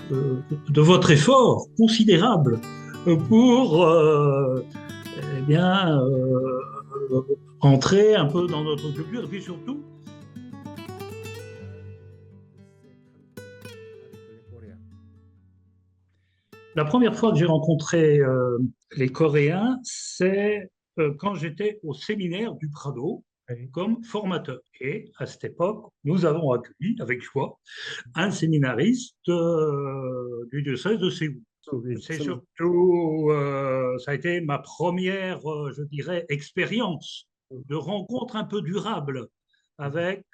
de votre effort considérable pour eh bien, entrer un peu dans notre culture et puis surtout, la première fois que j'ai rencontré les Coréens, c'est quand j'étais au séminaire du Prado Oui. comme formateur. Et à cette époque, nous avons accueilli avec joie un séminariste du diocèse de Séoul. Oui, C'est surtout, ça a été ma première, je dirais, expérience de rencontre un peu durable avec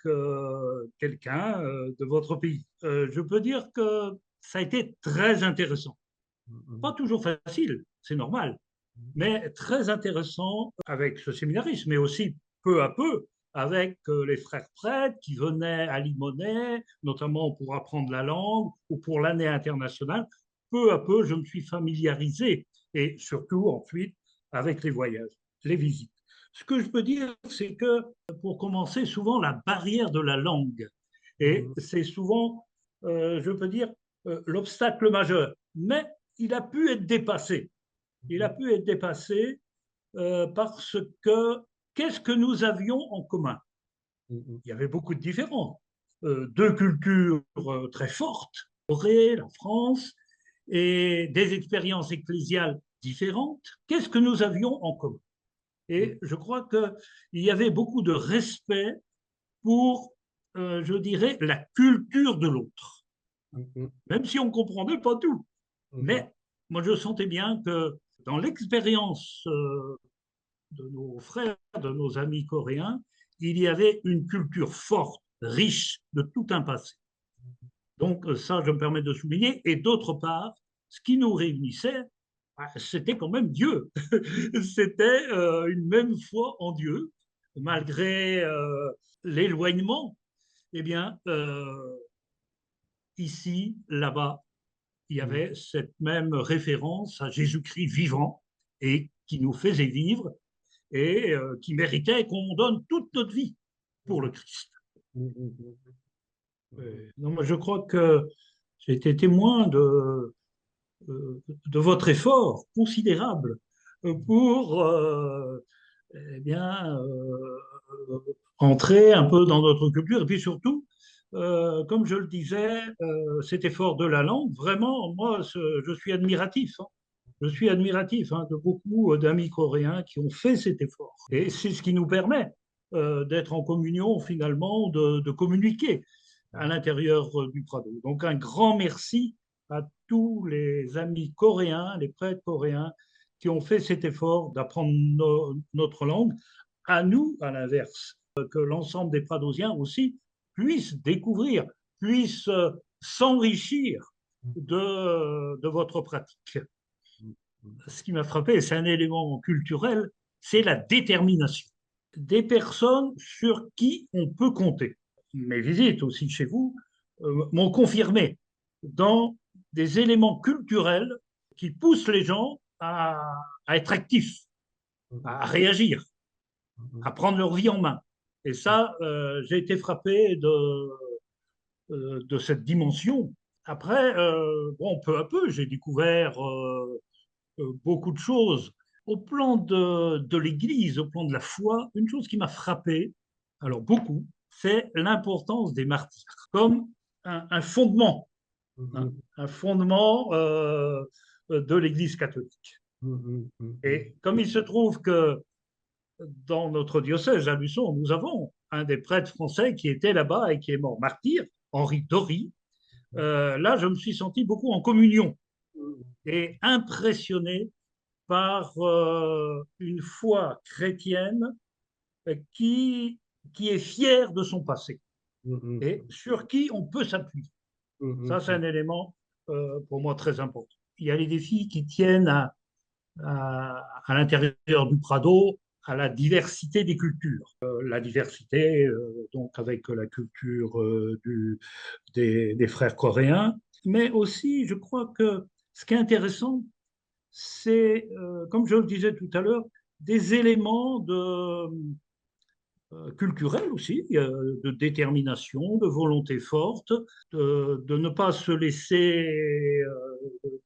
quelqu'un de votre pays. Je peux dire que ça a été très intéressant. Pas toujours facile, c'est normal, mais très intéressant avec ce séminariste, mais aussi peu à peu avec les frères prêtres qui venaient à Limonest, notamment pour apprendre la langue ou pour l'année internationale. Peu à peu, je me suis familiarisé et surtout ensuite avec les voyages, les visites. Ce que je peux dire, c'est que pour commencer, souvent la barrière de la langue, et c'est souvent, je peux dire, l'obstacle majeur. Mais il a pu être dépassé. Il a pu être dépassé parce que qu'est-ce que nous avions en commun? Il y avait beaucoup de différents. Deux cultures très fortes, la Corée, la France, et des expériences ecclésiales différentes. Qu'est-ce que nous avions en commun? Et je crois qu'il y avait beaucoup de respect pour, je dirais, la culture de l'autre, même si on ne comprenait pas tout. Mais moi, je sentais bien que dans l'expérience de nos frères, de nos amis coréens, il y avait une culture forte, riche de tout un passé. Donc ça, je me permets de souligner. Et d'autre part, ce qui nous réunissait, c'était quand même Dieu. C'était une même foi en Dieu, malgré l'éloignement. Eh bien, ici, là-bas, il y avait cette même référence à Jésus-Christ vivant et qui nous faisait vivre et qui méritait qu'on donne toute notre vie pour le Christ. Non, moi, je crois que j'ai été témoin de votre effort considérable pour eh bien, entrer un peu dans notre culture. Et puis surtout, comme je le disais, cet effort de la langue, vraiment, moi, je suis admiratif. Hein. Je suis admiratif hein, de beaucoup d'amis coréens qui ont fait cet effort. Et c'est ce qui nous permet d'être en communion, finalement, de communiquer à l'intérieur du Prado. Donc un grand merci à tous les amis coréens, les prêtres coréens qui ont fait cet effort d'apprendre notre langue. À nous, à l'inverse, que l'ensemble des Pradosiens aussi puissent découvrir, puissent s'enrichir de votre pratique. Ce qui m'a frappé, c'est un élément culturel, c'est la détermination des personnes sur qui on peut compter. Mes visites aussi chez vous m'ont confirmé dans des éléments culturels qui poussent les gens à être actifs, à réagir, à prendre leur vie en main. Et ça, j'ai été frappé de cette dimension. Après, bon, peu à peu, j'ai découvert beaucoup de choses. Au plan de l'Église, au plan de la foi, une chose qui m'a frappé, alors beaucoup, c'est l'importance des martyrs comme un fondement, hein, un fondement de l'Église catholique. Et comme il se trouve que dans notre diocèse à Luçon, nous avons un des prêtres français qui était là-bas et qui est mort martyr, Henri Dory, là, je me suis senti beaucoup en communion et impressionné par une foi chrétienne qui, qui est fière de son passé et sur qui on peut s'appuyer. Ça, c'est un élément pour moi très important. Il y a les défis qui tiennent à l'intérieur du Prado à la diversité des cultures. La diversité, donc avec la culture des frères coréens, mais aussi, je crois que ce qui est intéressant, c'est, comme je le disais tout à l'heure, des éléments culturelle aussi, de détermination, de volonté forte, de ne pas se laisser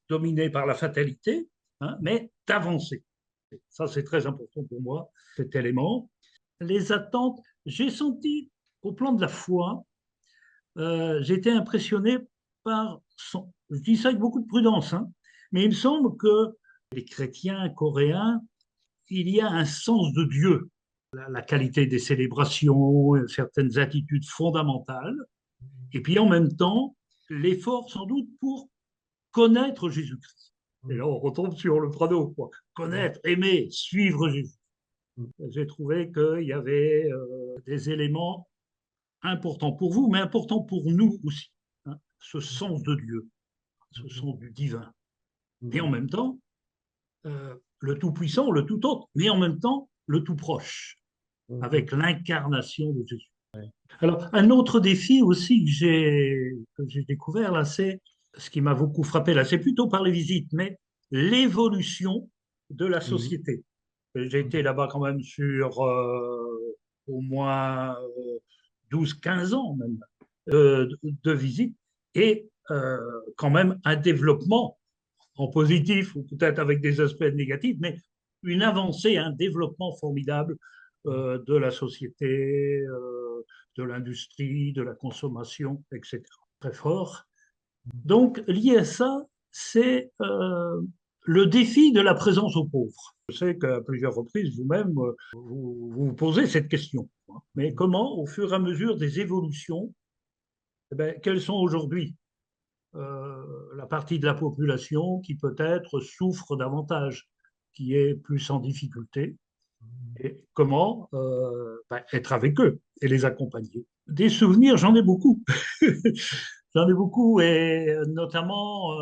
dominer par la fatalité, hein, mais d'avancer. Ça, c'est très important pour moi, cet élément. Les attentes, j'ai senti, au plan de la foi, j'ai été impressionné par son. Je dis ça avec beaucoup de prudence, hein, mais il me semble que les chrétiens coréens, il y a un sens de Dieu, la qualité des célébrations, certaines attitudes fondamentales, et puis en même temps, l'effort sans doute pour connaître Jésus-Christ. Et là, on retombe sur le Prado, quoi. Connaître, aimer, suivre Jésus. J'ai trouvé qu'il y avait des éléments importants pour vous, mais importants pour nous aussi, hein. Ce sens de Dieu, ce sens du divin. Et en même temps, le tout-puissant, le tout-autre, mais en même temps, le tout-proche, avec l'incarnation de Jésus. Alors, un autre défi aussi que j'ai découvert, là, c'est ce qui m'a beaucoup frappé, là, c'est plutôt par les visites, mais l'évolution de la société. J'ai été là-bas quand même sur au moins 12-15 ans même de visite et quand même un développement en positif ou peut-être avec des aspects négatifs, mais une avancée, un développement formidable de la société, de l'industrie, de la consommation, etc. Très fort. Donc, lié à ça, c'est le défi de la présence aux pauvres. Je sais qu'à plusieurs reprises, vous-même, vous posez cette question. Mais comment, au fur et à mesure des évolutions, eh bien, quelles sont aujourd'hui la partie de la population qui peut-être souffre davantage, qui est plus en difficulté, et comment être avec eux et les accompagner. Des souvenirs, j'en ai beaucoup. J'en ai beaucoup, et notamment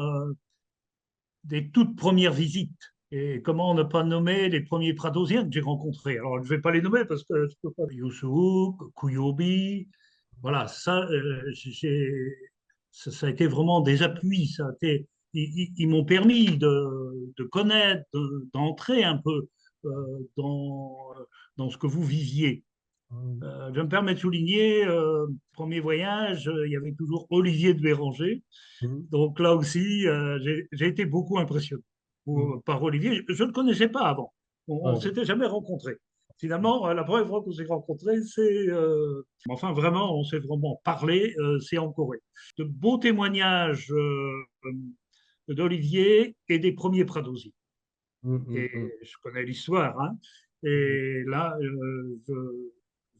des toutes premières visites. Et comment ne pas nommer les premiers Pradosiens que j'ai rencontrés. Alors, je ne vais pas les nommer parce que je ne peux pas. Youssouk, Kouyobi, voilà, ça a été vraiment des appuis. Ils m'ont permis de connaître, d'entrer un peu dans ce que vous viviez. Je vais me permettre de souligner, premier voyage, il y avait toujours Olivier de Béranger. Donc là aussi, j'ai été beaucoup impressionné par Olivier. Je ne le connaissais pas avant. On ne s'était jamais rencontrés. Finalement, la première fois qu'on s'est rencontrés, enfin, vraiment, on s'est vraiment parlé, c'est en Corée. De beaux témoignages d'Olivier et des premiers Pradosiens. Et je connais l'histoire, hein. Et là,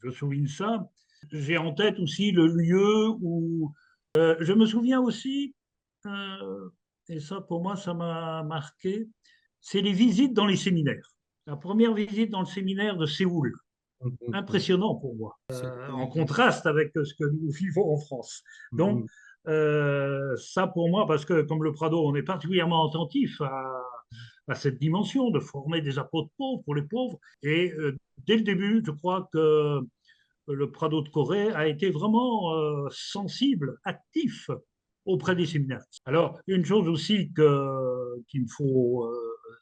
je souligne ça. J'ai en tête aussi le lieu où. Je me souviens aussi, euh, et ça pour moi, ça m'a marqué, c'est les visites dans les séminaires. La première visite dans le séminaire de Séoul, impressionnant pour moi, en contraste avec ce que nous vivons en France. Donc, ça pour moi, parce que comme le Prado, on est particulièrement attentif à cette dimension de former des apôtres pauvres pour les pauvres. Et dès le début, je crois que le Prado de Corée a été vraiment sensible, actif auprès des séminaires. Alors, une chose aussi qu'il me faut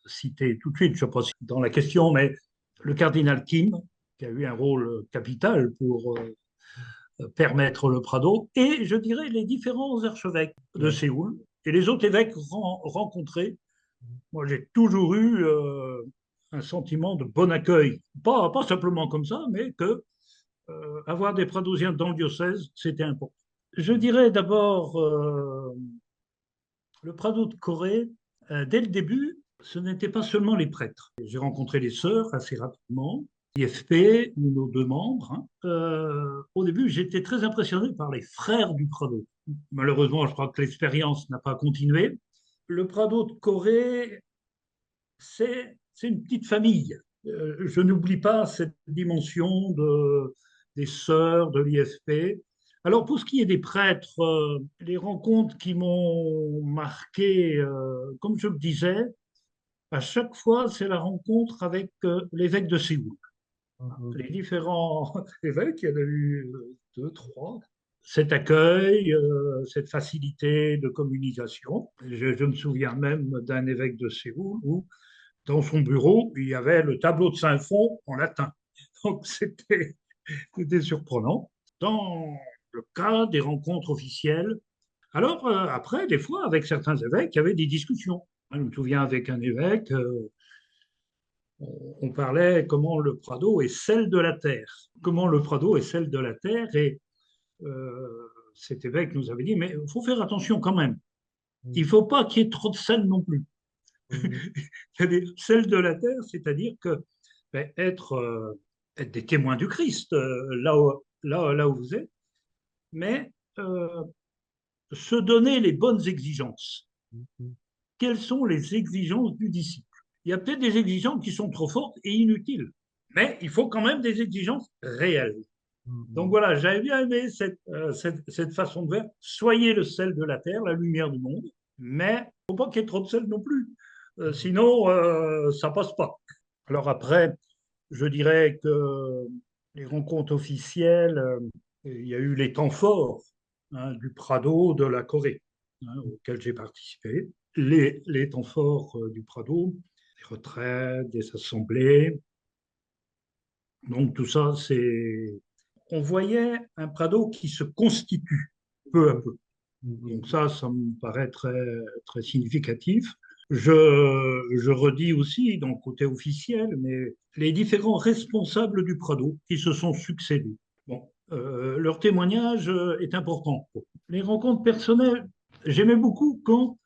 citer tout de suite, je ne sais pas si dans la question, mais le cardinal Kim, qui a eu un rôle capital pour permettre le Prado, et je dirais les différents archevêques de Séoul et les autres évêques rencontrés. Moi, j'ai toujours eu un sentiment de bon accueil. Pas simplement comme ça, mais que avoir des Pradosiens dans le diocèse, c'était important. Je dirais d'abord, le Prado de Corée, dès le début, ce n'était pas seulement les prêtres. J'ai rencontré les sœurs assez rapidement, l'IFP, nos deux membres, hein. Au début, j'étais très impressionné par les frères du Prado. Malheureusement, je crois que l'expérience n'a pas continué. Le Prado de Corée, c'est une petite famille. Je n'oublie pas cette dimension des sœurs, de l'IFP. Alors, pour ce qui est des prêtres, les rencontres qui m'ont marqué, comme je le disais, à chaque fois, c'est la rencontre avec l'évêque de Séoul. Les différents évêques, il y en a eu deux, trois. Cet accueil, cette facilité de communication. Je me souviens même d'un évêque de Séoul où dans son bureau, il y avait le tableau de Saint-Fond en latin. Donc, c'était C'était surprenant. Dans le cas des rencontres officielles, alors après, des fois, avec certains évêques, il y avait des discussions. Je me souviens avec un évêque, on parlait comment le Prado est sel de la terre. Comment le Prado est sel de la terre. Et cet évêque nous avait dit, mais il faut faire attention quand même. Il ne faut pas qu'il y ait trop de sel non plus. C'est-à-dire, sel de la terre, c'est-à-dire que ben, être des témoins du Christ, là où vous êtes, mais se donner les bonnes exigences. Quelles sont les exigences du disciple? Il y a peut-être des exigences qui sont trop fortes et inutiles, mais il faut quand même des exigences réelles. Donc voilà, j'avais bien aimé cette façon de faire. Soyez le sel de la terre, la lumière du monde, mais il ne faut pas qu'il y ait trop de sel non plus. Sinon, ça passe pas. Alors après, je dirais que les rencontres officielles, il y a eu les temps forts du Prado de la Corée, auxquels j'ai participé. Les temps forts du Prado, des retraites, des assemblées. Donc tout ça, c'est... On voyait un Prado qui se constitue peu à peu. Donc ça me paraît très significatif. Je redis aussi, dans le côté officiel, mais les différents responsables du Prado qui se sont succédés. Bon, leur témoignage est important. Les rencontres personnelles, j'aimais beaucoup quand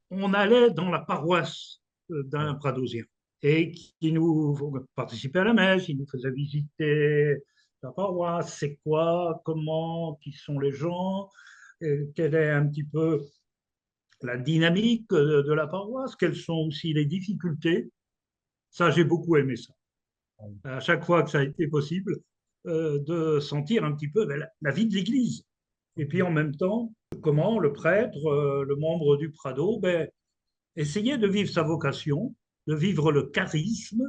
on allait dans la paroisse d'un Pradosien et qui nous participait à la messe, il nous faisait visiter la paroisse, c'est quoi, comment, qui sont les gens, quelle est un petit peu la dynamique de la paroisse, quelles sont aussi les difficultés. Ça, j'ai beaucoup aimé ça. À chaque fois que ça a été possible, de sentir un petit peu la vie de l'Église. Et puis en même temps, comment le prêtre, le membre du Prado, ben, essayait de vivre sa vocation, de vivre le charisme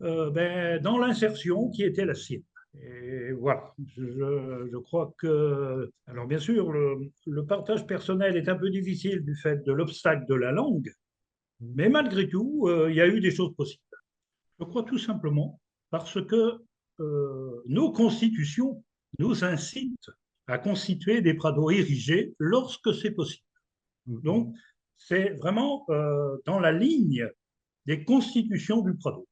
ben, dans l'insertion qui était la sienne. Et voilà, je crois que, alors bien sûr, le partage personnel est un peu difficile du fait de l'obstacle de la langue, mais malgré tout, il y a eu des choses possibles. Je crois tout simplement parce que nos constitutions nous incitent à constituer des prados érigés lorsque c'est possible. Donc, c'est vraiment dans la ligne des constitutions du Prado.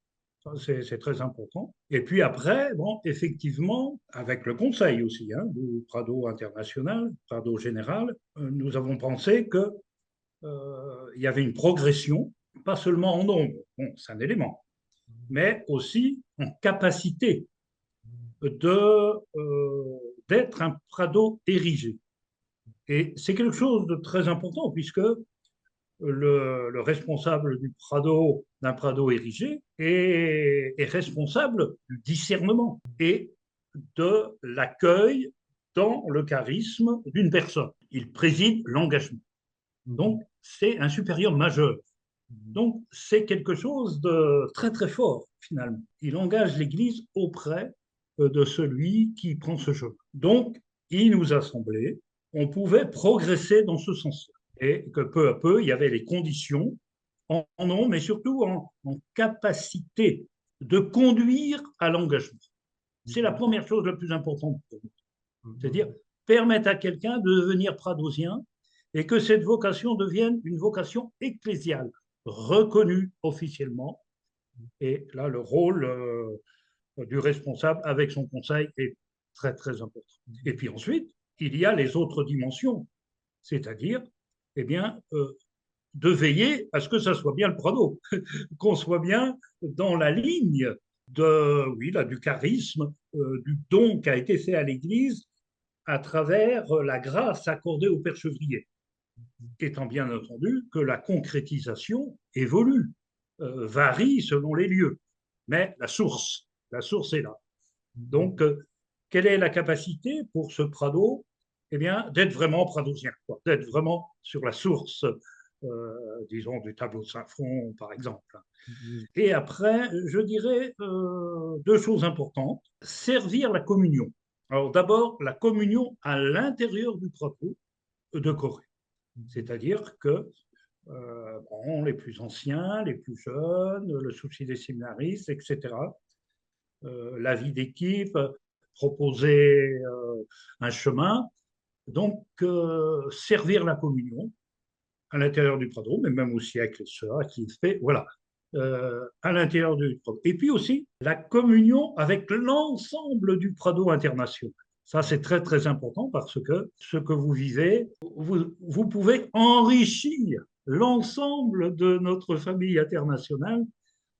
C'est très important. Et puis après, bon, effectivement, avec le Conseil aussi, du Prado international, Prado général, nous avons pensé qu'il y avait une progression, pas seulement en nombre, bon, c'est un élément, mais aussi en capacité d'être un Prado érigé. Et c'est quelque chose de très important puisque le responsable d'un Prado érigé, est responsable du discernement et de l'accueil dans le charisme d'une personne. Il préside l'engagement. Donc, c'est un supérieur majeur. Donc, c'est quelque chose de très, très fort, finalement. Il engage l'Église auprès de celui qui prend ce chemin. Donc, il nous a semblé on pouvait progresser dans ce sens-là et que peu à peu, il y avait les conditions en nombre, mais surtout en capacité de conduire à l'engagement. C'est la première chose la plus importante pour nous. C'est-à-dire permettre à quelqu'un de devenir pradosien et que cette vocation devienne une vocation ecclésiale, reconnue officiellement. Et là, le rôle du responsable avec son conseil est très, très important. Et puis ensuite, il y a les autres dimensions, c'est-à-dire eh bien, de veiller à ce que ça soit bien le Prado, qu'on soit bien dans la ligne oui, là, du charisme, du don qui a été fait à l'Église à travers la grâce accordée au Père Chevrier, étant bien entendu que la concrétisation évolue, varie selon les lieux, mais la source est là. Donc, quelle est la capacité pour ce Prado eh bien, d'être vraiment pradosien, d'être vraiment sur la source, disons, du tableau de Saint-Front, par exemple. Et après, je dirais deux choses importantes. Servir la communion. Alors d'abord, la communion à l'intérieur du Prado de Corée. C'est-à-dire que bon, les plus anciens, les plus jeunes, le souci des séminaristes, etc., la vie d'équipe, proposer un chemin, donc servir la communion à l'intérieur du Prado, mais même aussi avec les sœurs qui fait, voilà, à l'intérieur du Prado. Et puis aussi la communion avec l'ensemble du Prado international. Ça, c'est très, très important parce que ce que vous vivez, vous pouvez enrichir l'ensemble de notre famille internationale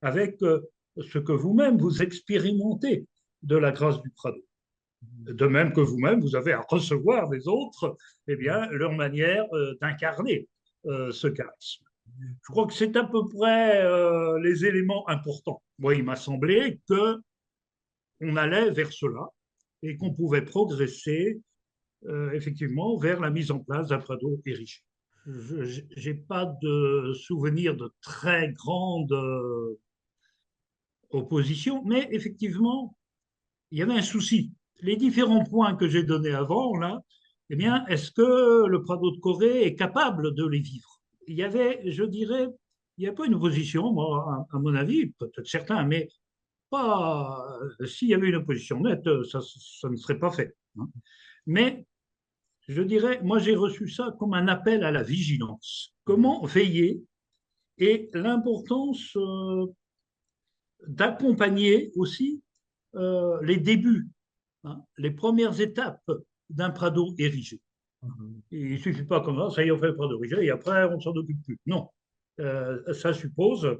avec ce que vous-même vous expérimentez de la grâce du Prado. De même que vous-même, vous avez à recevoir des autres eh bien, leur manière d'incarner ce charisme. Je crois que c'est à peu près les éléments importants. Moi, il m'a semblé qu'on allait vers cela et qu'on pouvait progresser effectivement vers la mise en place d'un Prado érigé. Je n'ai pas de souvenir de très grande opposition, mais effectivement, il y avait un souci. Les différents points que j'ai donnés avant, là, eh bien, est-ce que le Prado de Corée est capable de les vivre? Il y avait, je dirais, il n'y a pas une opposition, moi, à mon avis, peut-être certains, mais pas. S'il y avait une opposition nette, ça ne serait pas fait. Hein. Mais je dirais, moi, j'ai reçu ça comme un appel à la vigilance. Comment veiller et l'importance d'accompagner aussi les débuts, hein, les premières étapes d'un Prado érigé. Et il ne suffit pas comme ça y est, on fait le Prado érigé et après, on ne s'en occupe plus. Non. Ça suppose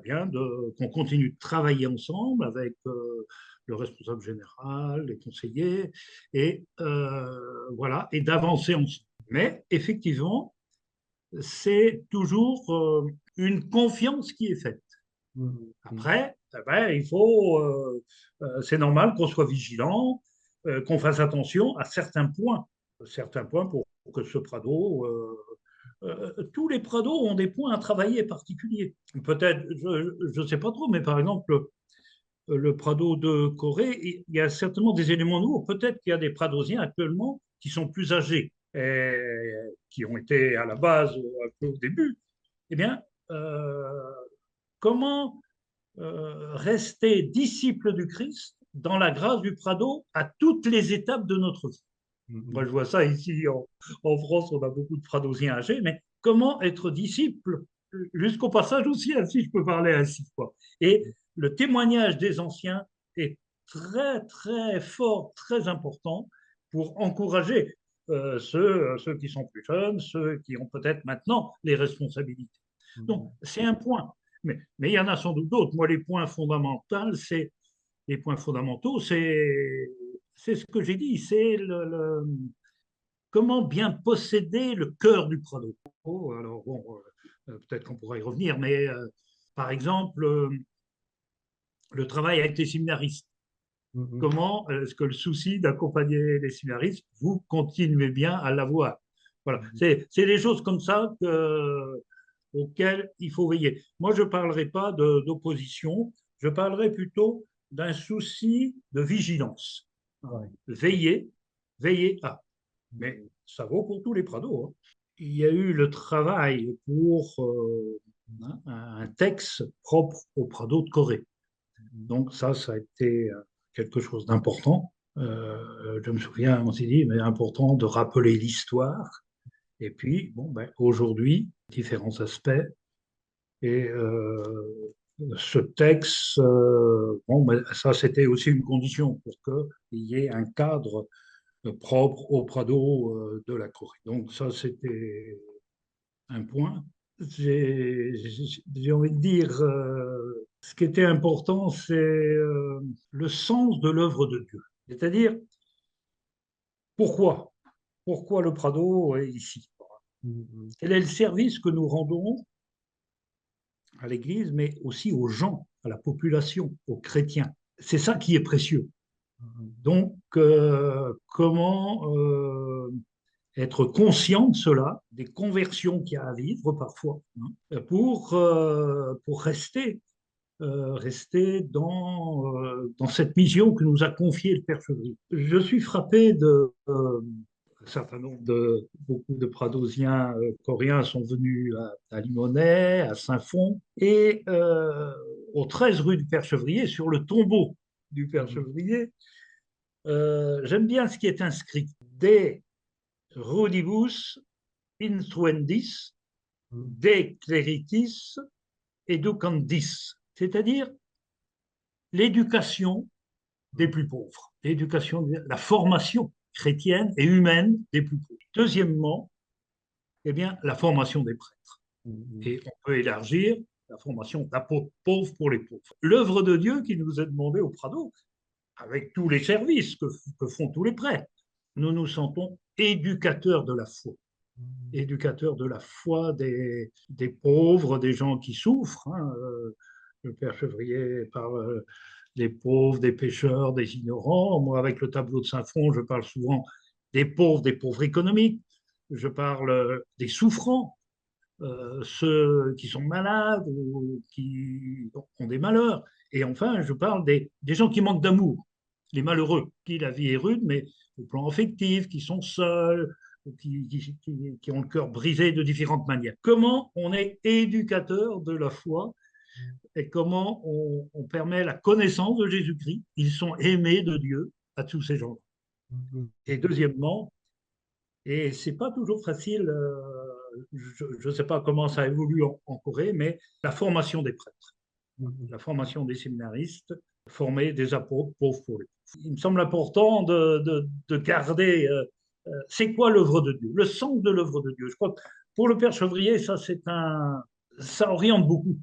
bien qu'on continue de travailler ensemble avec le responsable général, les conseillers, et voilà, et d'avancer ensemble. Mais effectivement, c'est toujours une confiance qui est faite. Après, il faut, c'est normal qu'on soit vigilant, qu'on fasse attention à certains points pour que ce Prado, tous les Prados ont des points à travailler particuliers. Peut-être, je ne sais pas trop, mais par exemple, le Prado de Corée, il y a certainement des éléments nouveaux. Peut-être qu'il y a des Pradosiens actuellement qui sont plus âgés, et qui ont été à la base un peu au début. Eh bien, comment rester disciple du Christ dans la grâce du Prado à toutes les étapes de notre vie. Moi, je vois ça ici en France, on a beaucoup de Pradosiens âgés, mais comment être disciple jusqu'au passage aussi, si je peux parler ainsi. Quoi. Et le témoignage des anciens est très, très fort, très important pour encourager ceux qui sont plus jeunes, ceux qui ont peut-être maintenant les responsabilités. Donc, c'est un point. Mais il y en a sans doute d'autres. Moi, les points fondamentaux, c'est ce que j'ai dit, c'est comment bien posséder le cœur du Prado. Oh, alors, bon, peut-être qu'on pourra y revenir, mais par exemple, le travail avec les séminaristes. Comment est-ce que le souci d'accompagner les séminaristes, vous continuez bien à l'avoir? Voilà, c'est des choses comme ça auxquelles il faut veiller. Moi, je ne parlerai pas d'opposition, je parlerai plutôt d'un souci de vigilance. Ouais. Veiller à. Mais ça vaut pour tous les Prados. Hein. Il y a eu le travail pour un texte propre au Prado de Corée. Donc ça a été quelque chose d'important. Je me souviens, on s'est dit, mais important de rappeler l'histoire. Et puis, bon, aujourd'hui, différents aspects. Et ce texte, ça, c'était aussi une condition pour qu'il y ait un cadre propre au Prado de la Corée. Donc ça, c'était un point. J'ai envie de dire, ce qui était important, c'est le sens de l'œuvre de Dieu. C'est-à-dire, pourquoi? Pourquoi le Prado est ici? Quel est le service que nous rendons à l'Église, mais aussi aux gens, à la population, aux chrétiens? C'est ça qui est précieux. Donc, comment être conscient de cela, des conversions qu'il y a à vivre parfois, hein, pour rester dans cette mission que nous a confiée le Père Chevrier. Je suis frappé de un certain nombre beaucoup de Pradosiens coréens sont venus à Limonest, à Saint-Fond, et au 13 rue du Père Chevrier, sur le tombeau du Père Chevrier, J'aime bien ce qui est inscrit. De rudibus instruendis, de clericis educandis, c'est-à-dire l'éducation des plus pauvres, l'éducation, la formation chrétienne et humaine des plus pauvres. Deuxièmement, eh bien, la formation des prêtres. Et on peut élargir la formation d'apôtres pauvres pour les pauvres. L'œuvre de Dieu qui nous est demandée au Prado, avec tous les services que font tous les prêtres, nous nous sentons éducateurs de la foi. Éducateurs de la foi des pauvres, des gens qui souffrent. Hein. Le Père Chevrier parle des pauvres, des pécheurs, des ignorants. Moi, avec le tableau de Saint-Fond, je parle souvent des pauvres économiques. Je parle des souffrants, ceux qui sont malades ou qui ont des malheurs. Et enfin, je parle des gens qui manquent d'amour, les malheureux, qui la vie est rude, mais au plan affectif, qui sont seuls, qui ont le cœur brisé de différentes manières. Comment on est éducateur de la foi et comment on permet la connaissance de Jésus-Christ. Ils sont aimés de Dieu à tous ces gens. Et deuxièmement, et c'est pas toujours facile, je ne sais pas comment ça évolue en Corée, mais la formation des prêtres, la formation des séminaristes, former des apôtres pauvres pour les pauvres. Il me semble important de garder, c'est quoi l'œuvre de Dieu, le sens de l'œuvre de Dieu. Je crois que pour le Père Chevrier, ça oriente beaucoup.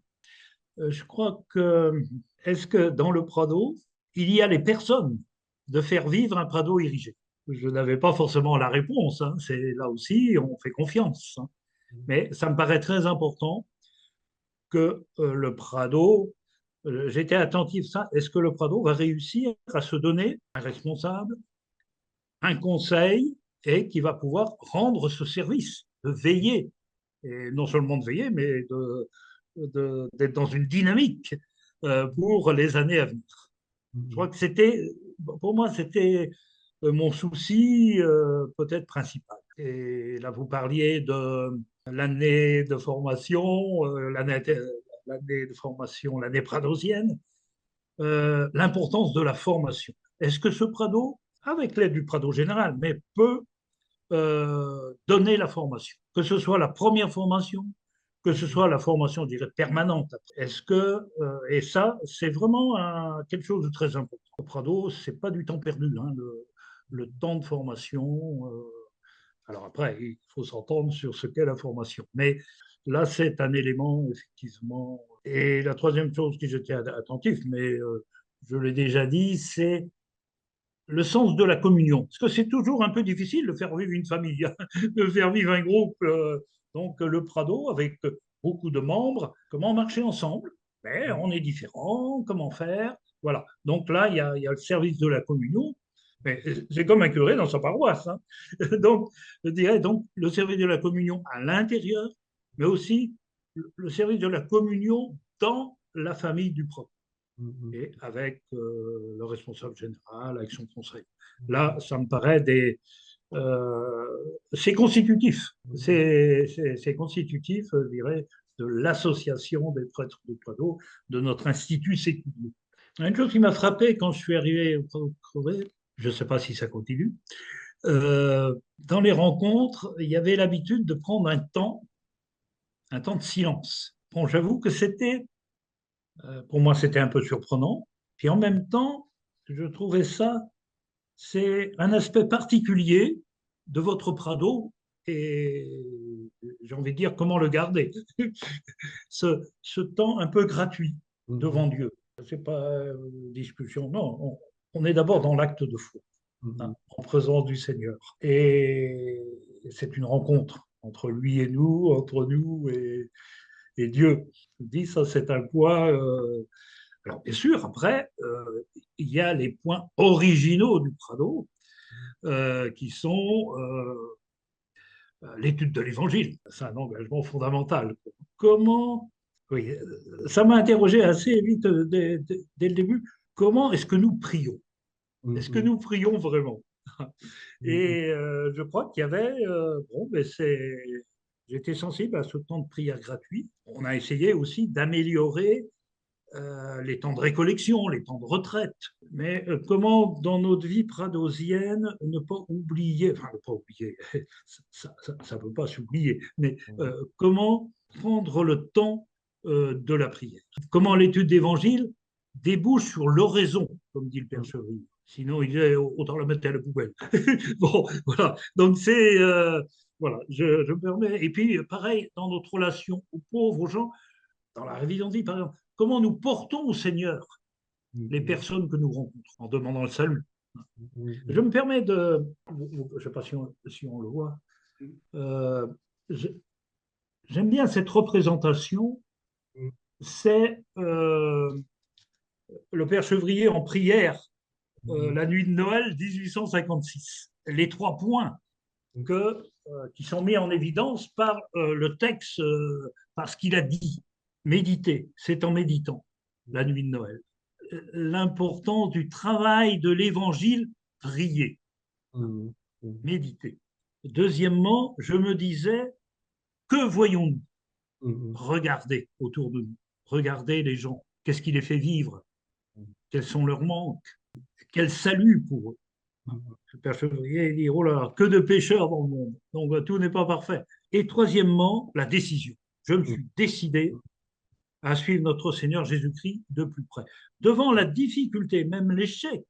Je crois que, est-ce que dans le Prado, il y a les personnes de faire vivre un Prado érigé? Je n'avais pas forcément la réponse, hein. C'est là aussi, on fait confiance. Hein. Mais ça me paraît très important que le Prado, j'étais attentif à ça, est-ce que le Prado va réussir à se donner un responsable, un conseil, et qui va pouvoir rendre ce service, de veiller, et non seulement de veiller, mais d'être dans une dynamique pour les années à venir. Je crois que pour moi, c'était mon souci peut-être principal. Et là, vous parliez de l'année de formation, l'année de formation, l'année pradosienne, l'importance de la formation. Est-ce que ce Prado, avec l'aide du Prado général, mais peut donner la formation, que ce soit la première formation, que ce soit la formation, je dirais, permanente. Est-ce que, et ça, c'est vraiment quelque chose de très important. Au Prado, c'est pas du temps perdu, hein, le temps de formation. Alors après, il faut s'entendre sur ce qu'est la formation. Mais là, c'est un élément, effectivement. Et la troisième chose qui j'étais attentif, mais je l'ai déjà dit, c'est le sens de la communion. Parce que c'est toujours un peu difficile de faire vivre une famille, de faire vivre un groupe. Donc le Prado, avec beaucoup de membres, comment marcher ensemble? Mais on est différents, comment faire? Voilà. Donc là, il y a le service de la communion. Mais c'est comme un curé dans sa paroisse. Hein. Donc, je dirais donc le service de la communion à l'intérieur, mais aussi le service de la communion dans la famille du Prado et avec le responsable général, avec son conseil. Là, ça me paraît c'est constitutif. C'est constitutif, je dirais, de l'association des prêtres de Prado, de notre institut séculier. Une chose qui m'a frappé quand je suis arrivé au Crevé, je ne sais pas si ça continue, dans les rencontres, il y avait l'habitude de prendre un temps de silence. Bon, j'avoue que pour moi, c'était un peu surprenant. Puis en même temps, je trouvais ça, c'est un aspect particulier de votre Prado et j'ai envie de dire comment le garder. Ce temps un peu gratuit devant Dieu. C'est pas une discussion, non. On est d'abord dans l'acte de foi, hein, en présence du Seigneur. Et c'est une rencontre entre lui et nous, entre nous et Dieu. Je dis ça, c'est un point. Alors, bien sûr, après, il y a les points originaux du Prado, qui sont l'étude de l'Évangile. C'est un engagement fondamental. Comment, oui, ça m'a interrogé assez vite dès le début, comment est-ce que nous prions? Est-ce que nous prions vraiment? Et je crois qu'il y avait, bon, ben j'étais sensible à ce temps de prière gratuit. On a essayé aussi d'améliorer les temps de récollection, les temps de retraite. Mais comment, dans notre vie pradosienne, ne pas oublier, enfin, ne pas oublier, ça ne peut pas s'oublier, mais comment prendre le temps de la prière? Comment l'étude d'évangile débouche sur l'oraison, comme dit le Père Chevrier. Sinon, il est autant la mettre à la poubelle. Bon, voilà. Donc, voilà, je me permets. Et puis, pareil, dans notre relation aux pauvres, aux gens, dans la révision de vie, par exemple, comment nous portons au Seigneur les personnes que nous rencontrons en demandant le salut. Je me permets de, je ne sais pas si on le voit, euh, j'aime bien cette représentation, c'est le Père Chevrier en prière, la nuit de Noël 1856. Les trois points qui sont mis en évidence par le texte, par ce qu'il a dit. Méditer, c'est en méditant, la nuit de Noël. L'importance du travail de l'évangile, prier, méditer. Deuxièmement, je me disais, que voyons-nous? Regardez autour de nous, regardez les gens, qu'est-ce qui les fait vivre, quels sont leurs manques, quel salut pour eux. Le Père Chevrier dit, oh là là, que de pécheurs dans le monde, donc tout n'est pas parfait. Et troisièmement, la décision. Je me suis décidé à suivre notre Seigneur Jésus-Christ de plus près. Devant la difficulté, même l'échec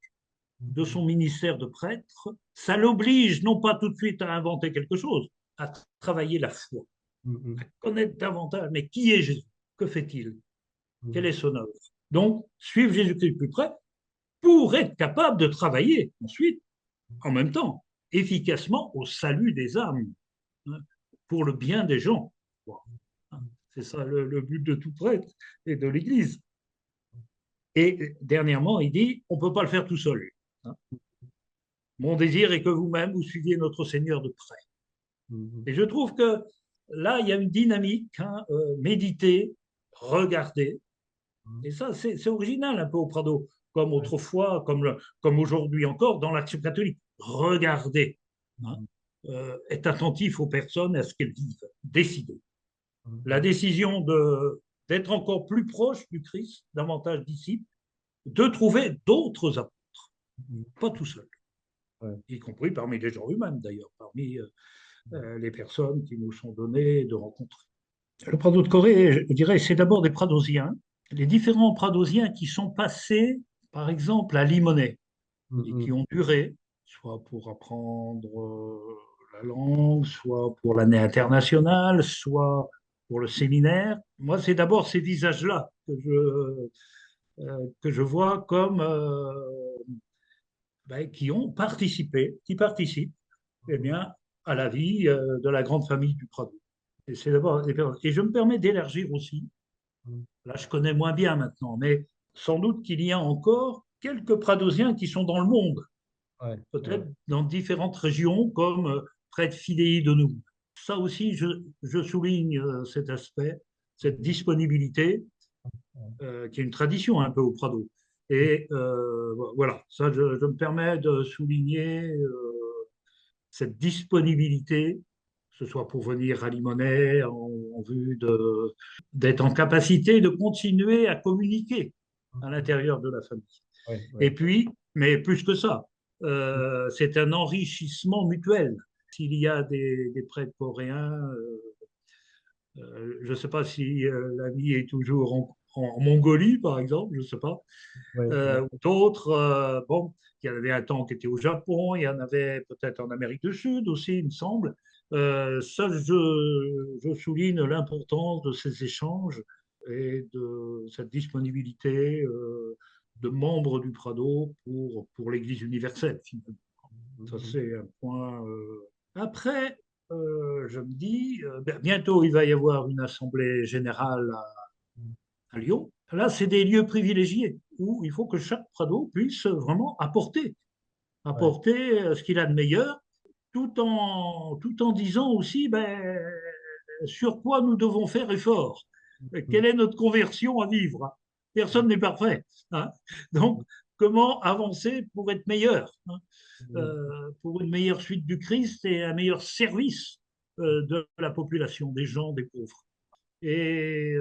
de son ministère de prêtre, ça l'oblige non pas tout de suite à inventer quelque chose, à travailler la foi, à connaître davantage. Mais qui est Jésus? Que fait-il? Quelle est son œuvre? Donc, suivre Jésus-Christ de plus près pour être capable de travailler ensuite, en même temps, efficacement au salut des âmes, pour le bien des gens. C'est ça le but de tout prêtre et de l'Église. Et dernièrement, il dit, on ne peut pas le faire tout seul. Mon désir est que vous-même, vous suiviez notre Seigneur de près. Et je trouve que là, il y a une dynamique, méditer, regarder. Et ça, c'est original un peu au Prado, comme autrefois, comme aujourd'hui encore, dans l'Action catholique. Regarder, être attentif aux personnes, à ce qu'elles vivent, décider. La décision d'être encore plus proche du Christ, davantage disciple, de trouver d'autres apôtres, pas tout seul, y compris parmi les gens eux-mêmes d'ailleurs, parmi les personnes qui nous sont données de rencontrer. Le Prado de Corée, je dirais, c'est d'abord des pradosiens, les différents pradosiens qui sont passés, par exemple, à Limonest, et qui ont duré, soit pour apprendre la langue, soit pour l'année internationale, soit pour le séminaire. Moi, c'est d'abord ces visages-là que je vois comme qui ont participé, qui participent eh bien, à la vie de la grande famille du Prado. Et c'est d'abord et je me permets d'élargir aussi. Là, je connais moins bien maintenant, mais sans doute qu'il y a encore quelques Pradosiens qui sont dans le monde, peut-être dans différentes régions, comme près de Filei de nous. Ça aussi, je souligne cet aspect, cette disponibilité, qui est une tradition un peu au Prado. Et voilà, ça, je me permets de souligner cette disponibilité, que ce soit pour venir à Limonest en vue d'être en capacité de continuer à communiquer à l'intérieur de la famille. Et puis, mais plus que ça, c'est un enrichissement mutuel. S'il y a des prêtres coréens, je ne sais pas si l'ami est toujours en Mongolie, par exemple, je ne sais pas, ou d'autres, bon, il y en avait un temps qui était au Japon, il y en avait peut-être en Amérique du Sud aussi, il me semble. Ça, je souligne l'importance de ces échanges et de cette disponibilité de membres du Prado pour l'Église universelle, finalement. Ça, c'est un point. Après, je me dis, bientôt, il va y avoir une assemblée générale à Lyon. Là, c'est des lieux privilégiés où il faut que chaque Prado puisse vraiment apporter ce qu'il a de meilleur, tout en disant aussi sur quoi nous devons faire effort. Quelle est notre conversion à vivre? Personne n'est parfait. Hein. Donc, comment avancer pour être meilleur, pour une meilleure suite du Christ et un meilleur service de la population, des gens, des pauvres. Et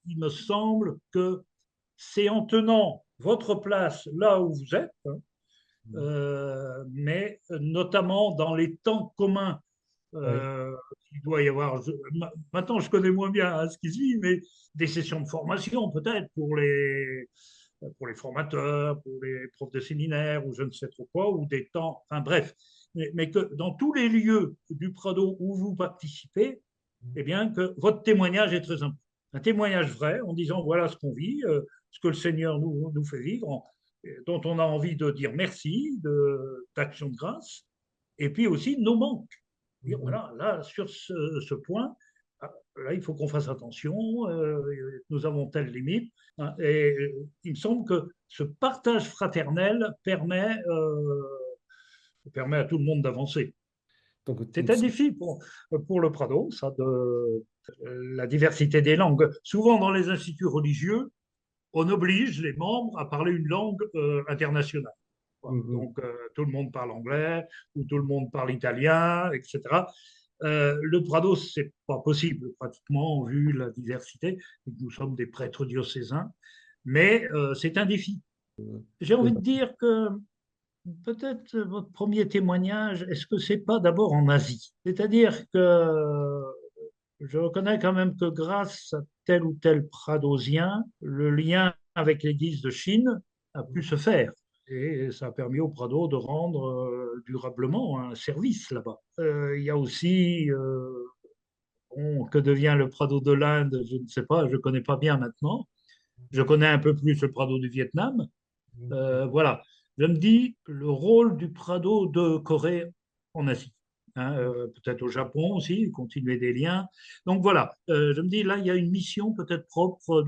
il me semble que c'est en tenant votre place là où vous êtes, hein, mais notamment dans les temps communs Oui. il doit y avoir. Maintenant, je connais moins bien hein, ce qui se vit, mais des sessions de formation peut-être pour les formateurs, pour les profs de séminaire ou je ne sais trop quoi, ou des temps, enfin bref, mais que dans tous les lieux du Prado où vous participez, eh bien, que votre témoignage est très important. Un témoignage vrai en disant voilà ce qu'on vit, ce que le Seigneur nous fait vivre, dont on a envie de dire merci, d'action de grâce, et puis aussi nos manques. Dire voilà, là, sur ce point, là, il faut qu'on fasse attention, nous avons telle limite. Hein, et il me semble que ce partage fraternel permet à tout le monde d'avancer. Donc, C'est un défi pour le Prado, ça, la diversité des langues. Souvent, dans les instituts religieux, on oblige les membres à parler une langue internationale. Donc, tout le monde parle anglais ou tout le monde parle italien, etc. Le Prado, c'est pas possible, pratiquement, vu la diversité. Nous sommes des prêtres diocésains, mais c'est un défi. J'ai envie de dire que peut-être votre premier témoignage, est-ce que c'est pas d'abord en Asie? C'est-à-dire que je reconnais quand même que grâce à tel ou tel pradosien, le lien avec l'Église de Chine a pu se faire. Et ça a permis au Prado de rendre durablement un service là-bas. Il y a aussi, bon, que devient le Prado de l'Inde, je ne sais pas, je ne connais pas bien maintenant. Je connais un peu plus le Prado du Vietnam. Voilà, je me dis le rôle du Prado de Corée en Asie. Hein, peut-être au Japon aussi, continuer des liens. Donc voilà, je me dis là, il y a une mission peut-être propre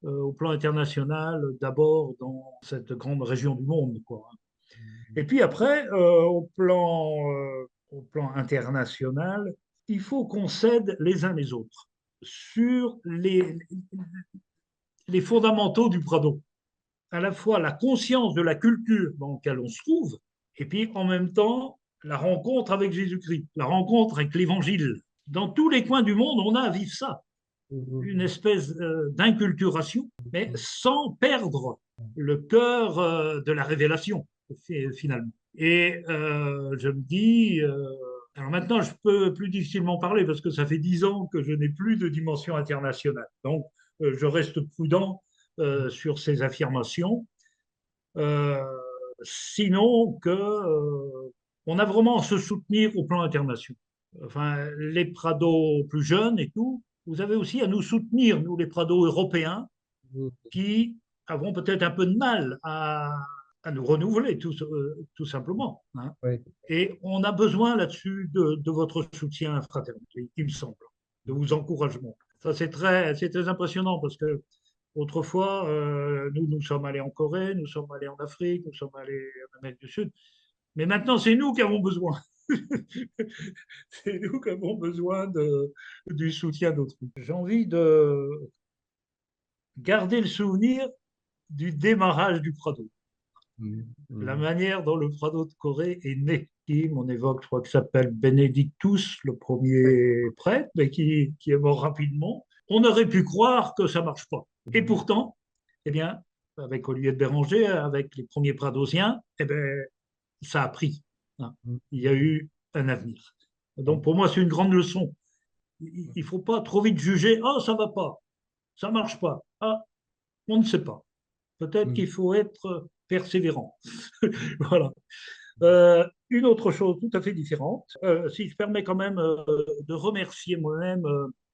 au plan international, d'abord dans cette grande région du monde, quoi. Et puis après, au plan international, il faut qu'on s'aide les uns les autres sur les fondamentaux du Prado, à la fois la conscience de la culture dans laquelle on se trouve, et puis en même temps la rencontre avec Jésus-Christ, la rencontre avec l'Évangile. Dans tous les coins du monde, on a à vivre ça, une espèce d'inculturation, mais sans perdre le cœur de la révélation, finalement. Et je me dis, alors maintenant, je peux plus difficilement parler parce que ça fait 10 ans que je n'ai plus de dimension internationale. Donc, je reste prudent sur ces affirmations. Euh, Sinon que on a vraiment à se soutenir au plan international. Enfin, les prados plus jeunes et tout, vous avez aussi à nous soutenir, nous les prados européens, qui avons peut-être un peu de mal à nous renouveler, tout simplement. Hein. Oui. Et on a besoin là-dessus de votre soutien fraternel, il me semble, de vos encouragements. Ça, c'est très impressionnant parce que autrefois, nous sommes allés en Corée, nous sommes allés en Afrique, nous sommes allés en Amérique du Sud. Mais maintenant, c'est nous qui avons besoin. C'est nous qui avons besoin du soutien d'autrui. J'ai envie de garder le souvenir du démarrage du Prado, la manière dont le Prado de Corée est né. On évoque, je crois, qu'il s'appelle Benedictus, le premier prêtre, mais qui est mort rapidement. On aurait pu croire que ça ne marche pas. Et pourtant, eh bien, avec Olivier de Béranger, avec les premiers pradosiens, eh bien, ça a pris. Hein. Il y a eu un avenir. Donc, pour moi, c'est une grande leçon. Il ne faut pas trop vite juger. Oh, ça ne va pas. Ça ne marche pas. Ah, on ne sait pas. Peut-être qu'il faut être persévérant. Voilà. Une autre chose tout à fait différente, si je permets quand même de remercier moi-même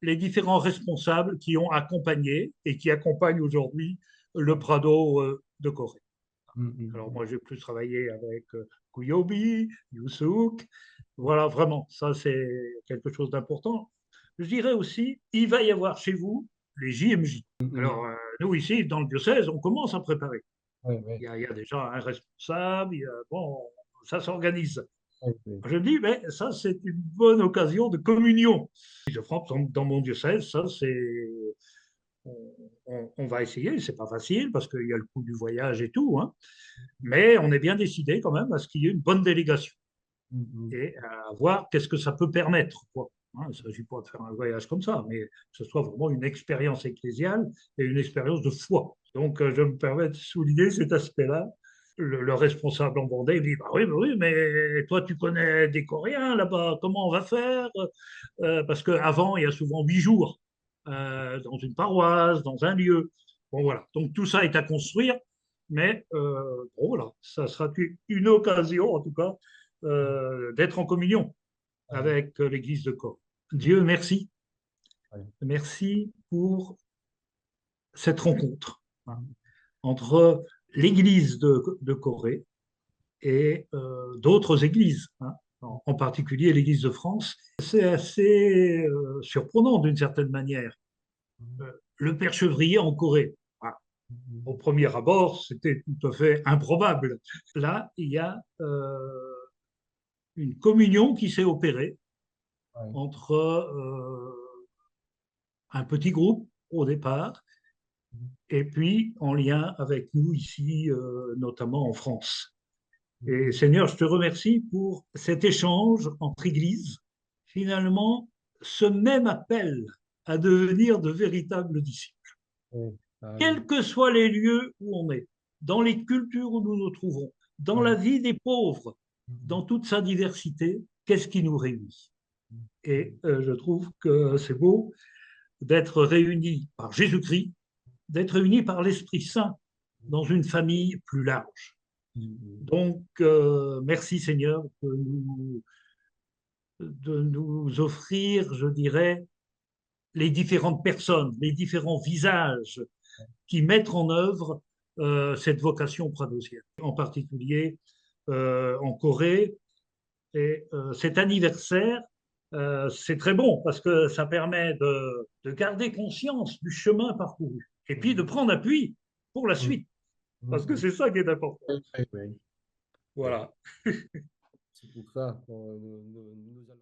les différents responsables qui ont accompagné et qui accompagnent aujourd'hui le Prado de Corée. Alors moi, j'ai plus travaillé avec Kuyobi, Youssouk. Voilà, vraiment, ça c'est quelque chose d'important. Je dirais aussi, il va y avoir chez vous les JMJ. Alors, nous ici, dans le diocèse, on commence à préparer. Oui, oui, Il y a déjà un responsable, bon, ça s'organise. oui, oui. Je me dis, mais ça, c'est une bonne occasion de communion. Je prends dans mon diocèse, ça, c'est. On va essayer, c'est pas facile parce qu'il y a le coût du voyage et tout, hein, mais on est bien décidé quand même à ce qu'il y ait une bonne délégation et à voir qu'est-ce que ça peut permettre, quoi. Hein, il ne s'agit pas de faire un voyage comme ça, mais que ce soit vraiment une expérience ecclésiale et une expérience de foi. Donc, je me permets de souligner cet aspect-là. Le responsable en Vendée, il me dit, bah oui, mais toi, tu connais des Coréens là-bas, comment on va faire? Parce qu'avant, il y a souvent 8 jours dans une paroisse, dans un lieu. Bon, voilà. Donc, tout ça est à construire, mais bon, voilà, ça sera une occasion, en tout cas, d'être en communion Ouais, avec l'Église de Corps. Dieu merci. ouais, Merci pour cette rencontre, hein, entre l'Église de Corée et d'autres églises, hein, en particulier l'Église de France. C'est assez surprenant d'une certaine manière. Le père Chevrier en Corée. Ah, au premier abord, c'était tout à fait improbable. Là, il y a une communion qui s'est opérée ouais, entre un petit groupe au départ, et puis en lien avec nous ici, notamment en France. Et Seigneur, je te remercie pour cet échange entre églises. Finalement, ce même appel à devenir de véritables disciples, ouais. Ah oui. quels que soient les lieux où on est, dans les cultures où nous nous trouvons, dans la Ouais. vie des pauvres, dans toute sa diversité, qu'est-ce qui nous réunit? Et je trouve que c'est beau d'être réunis par Jésus-Christ, d'être réunis par l'Esprit Saint dans une famille plus large. Donc, merci Seigneur de nous offrir, je dirais, les différentes personnes, les différents visages qui mettent en œuvre cette vocation pradosienne, en particulier en Corée. Et cet anniversaire, c'est très bon parce que ça permet de garder conscience du chemin parcouru et puis de prendre appui pour la suite, parce que c'est ça qui est important. Ouais, ouais. Voilà. C'est pour ça qu'on nous allons.